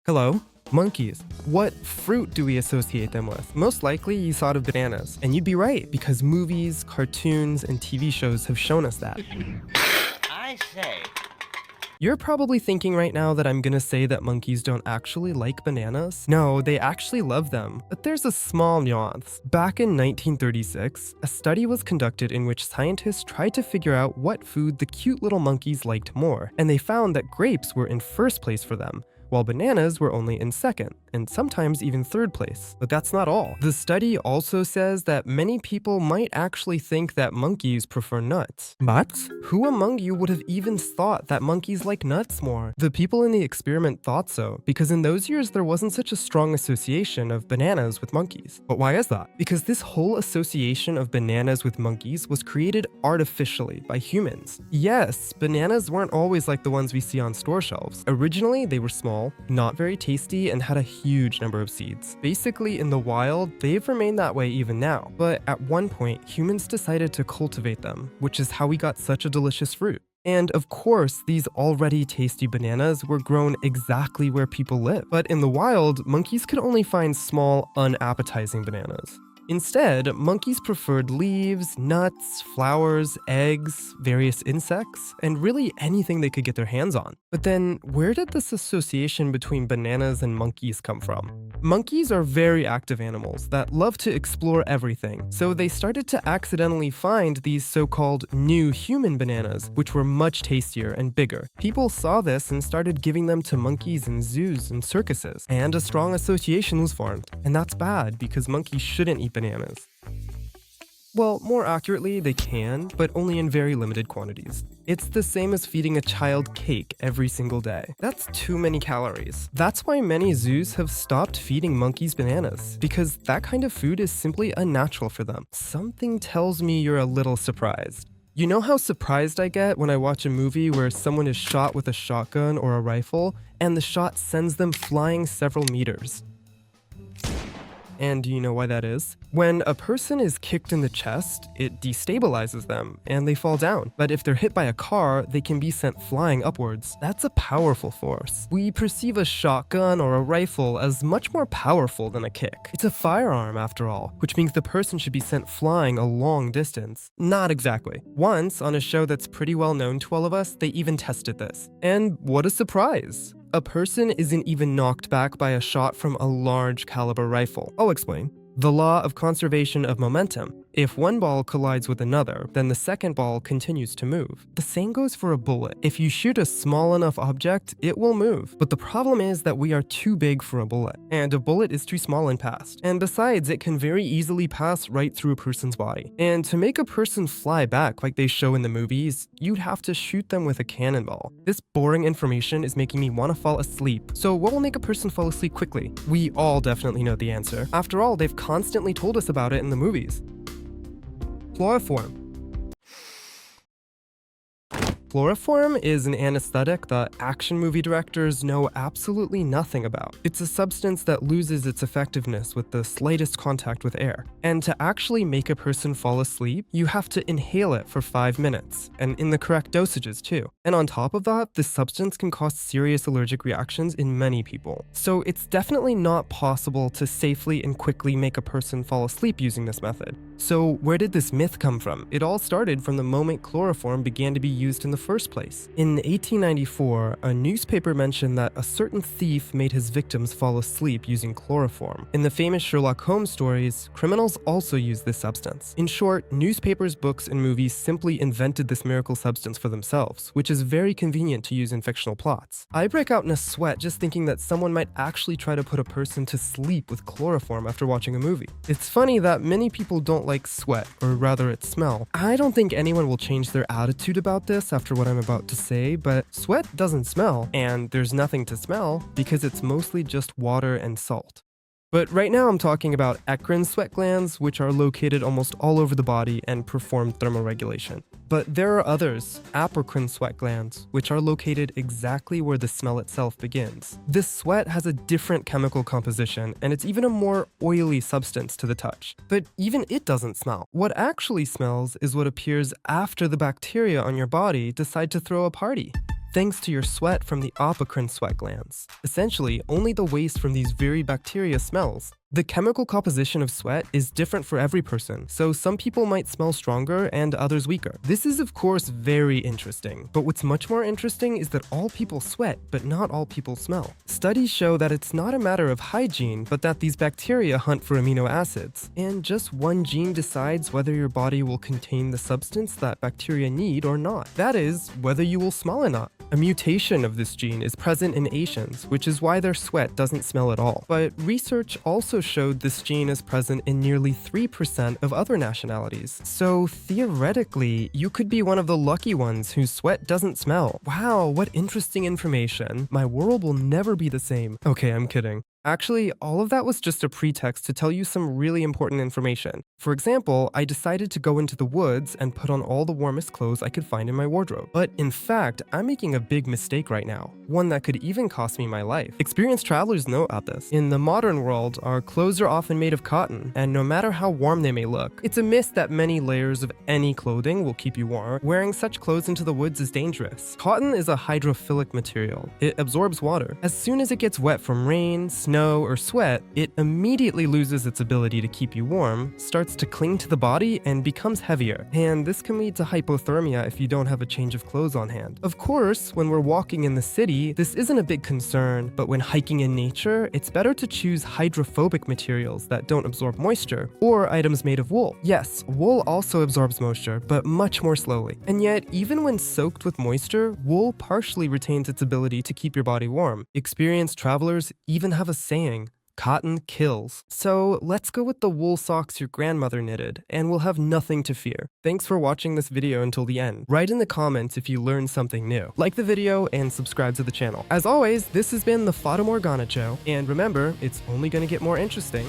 Hello? Monkeys. What fruit do we associate them with? Most likely you thought of bananas. And you'd be right, because movies, cartoons, and TV shows have shown us that. I say. You're probably thinking right now that I'm gonna say that monkeys don't actually like bananas. No, they actually love them. But there's a small nuance. Back in 1936, a study was conducted in which scientists tried to figure out what food the cute little monkeys liked more. And they found that grapes were in first place for them, while bananas were only in second, and sometimes even third place. But that's not all. The study also says that many people might actually think that monkeys prefer nuts. Nuts? Who among you would have even thought that monkeys like nuts more? The people in the experiment thought so, because in those years there wasn't such a strong association of bananas with monkeys. But why is that? Because this whole association of bananas with monkeys was created artificially by humans. Yes, bananas weren't always like the ones we see on store shelves. Originally, they were small, not very tasty, and had a huge number of seeds. Basically, in the wild, they've remained that way even now. But at one point, humans decided to cultivate them, which is how we got such a delicious fruit. And of course, these already tasty bananas were grown exactly where people live. But in the wild, monkeys could only find small, unappetizing bananas. Instead, monkeys preferred leaves, nuts, flowers, eggs, various insects, and really anything they could get their hands on. But then, where did this association between bananas and monkeys come from? Monkeys are very active animals that love to explore everything, so they started to accidentally find these so-called new human bananas, which were much tastier and bigger. People saw this and started giving them to monkeys in zoos and circuses, and a strong association was formed. And that's bad, because monkeys shouldn't eat bananas. Well, more accurately, they can, but only in very limited quantities. It's the same as feeding a child cake every single day. That's too many calories. That's why many zoos have stopped feeding monkeys bananas, because that kind of food is simply unnatural for them. Something tells me you're a little surprised. You know how surprised I get when I watch a movie where someone is shot with a shotgun or a rifle, and the shot sends them flying several meters? And do you know why that is? When a person is kicked in the chest, it destabilizes them, and they fall down. But if they're hit by a car, they can be sent flying upwards. That's a powerful force. We perceive a shotgun or a rifle as much more powerful than a kick. It's a firearm, after all, which means the person should be sent flying a long distance. Not exactly. Once, on a show that's pretty well known to all of us, they even tested this. And what a surprise! A person isn't even knocked back by a shot from a large caliber rifle. I'll explain. The law of conservation of momentum. If one ball collides with another, then the second ball continues to move. The same goes for a bullet. If you shoot a small enough object, it will move. But the problem is that we are too big for a bullet, and a bullet is too small and fast. And besides, it can very easily pass right through a person's body. And to make a person fly back like they show in the movies, you'd have to shoot them with a cannonball. This boring information is making me want to fall asleep. So what will make a person fall asleep quickly? We all definitely know the answer. After all, they've constantly told us about it in the movies. Chloroform. Chloroform is an anesthetic that action movie directors know absolutely nothing about. It's a substance that loses its effectiveness with the slightest contact with air. And to actually make a person fall asleep, you have to inhale it for 5 minutes, and in the correct dosages too. And on top of that, this substance can cause serious allergic reactions in many people. So it's definitely not possible to safely and quickly make a person fall asleep using this method. So where did this myth come from? It all started from the moment chloroform began to be used in the first place. In 1894, a newspaper mentioned that a certain thief made his victims fall asleep using chloroform. In the famous Sherlock Holmes stories, criminals also used this substance. In short, newspapers, books, and movies simply invented this miracle substance for themselves, which is very convenient to use in fictional plots. I break out in a sweat just thinking that someone might actually try to put a person to sleep with chloroform after watching a movie. It's funny that many people don't like sweat, or rather its smell. I don't think anyone will change their attitude about this after what I'm about to say, but sweat doesn't smell, and there's nothing to smell because it's mostly just water and salt. But right now I'm talking about eccrine sweat glands, which are located almost all over the body and perform thermoregulation. But there are others, apocrine sweat glands, which are located exactly where the smell itself begins. This sweat has a different chemical composition, and it's even a more oily substance to the touch. But even it doesn't smell. What actually smells is what appears after the bacteria on your body decide to throw a party. thanks to your sweat from the apocrine sweat glands. Essentially, only the waste from these very bacteria smells. The chemical composition of sweat is different for every person, so some people might smell stronger and others weaker. This is of course very interesting, but what's much more interesting is that all people sweat, but not all people smell. Studies show that it's not a matter of hygiene, but that these bacteria hunt for amino acids, and just one gene decides whether your body will contain the substance that bacteria need or not. That is, whether you will smell or not. A mutation of this gene is present in Asians, which is why their sweat doesn't smell at all. But research also showed this gene is present in nearly 3% of other nationalities. So theoretically, you could be one of the lucky ones whose sweat doesn't smell. Wow, what interesting information. My world will never be the same. Okay, I'm kidding. Actually, all of that was just a pretext to tell you some really important information. For example, I decided to go into the woods and put on all the warmest clothes I could find in my wardrobe. But in fact, I'm making a big mistake right now, one that could even cost me my life. Experienced travelers know about this. In the modern world, our clothes are often made of cotton, and no matter how warm they may look, it's a myth that many layers of any clothing will keep you warm. Wearing such clothes into the woods is dangerous. Cotton is a hydrophilic material. It absorbs water. As soon as it gets wet from rain, snow, or sweat, it immediately loses its ability to keep you warm, starts to cling to the body, and becomes heavier. And this can lead to hypothermia if you don't have a change of clothes on hand. Of course, when we're walking in the city, this isn't a big concern, but when hiking in nature, it's better to choose hydrophobic materials that don't absorb moisture, or items made of wool. Yes, wool also absorbs moisture, but much more slowly. And yet, even when soaked with moisture, wool partially retains its ability to keep your body warm. Experienced travelers even have a saying, "Cotton kills." So let's go with the wool socks your grandmother knitted, and we'll have nothing to fear. Thanks for watching this video until the end. Write in the comments if you learned something new. Like the video and subscribe to the channel. As always, this has been the Fata Morgana Show, and remember, it's only gonna get more interesting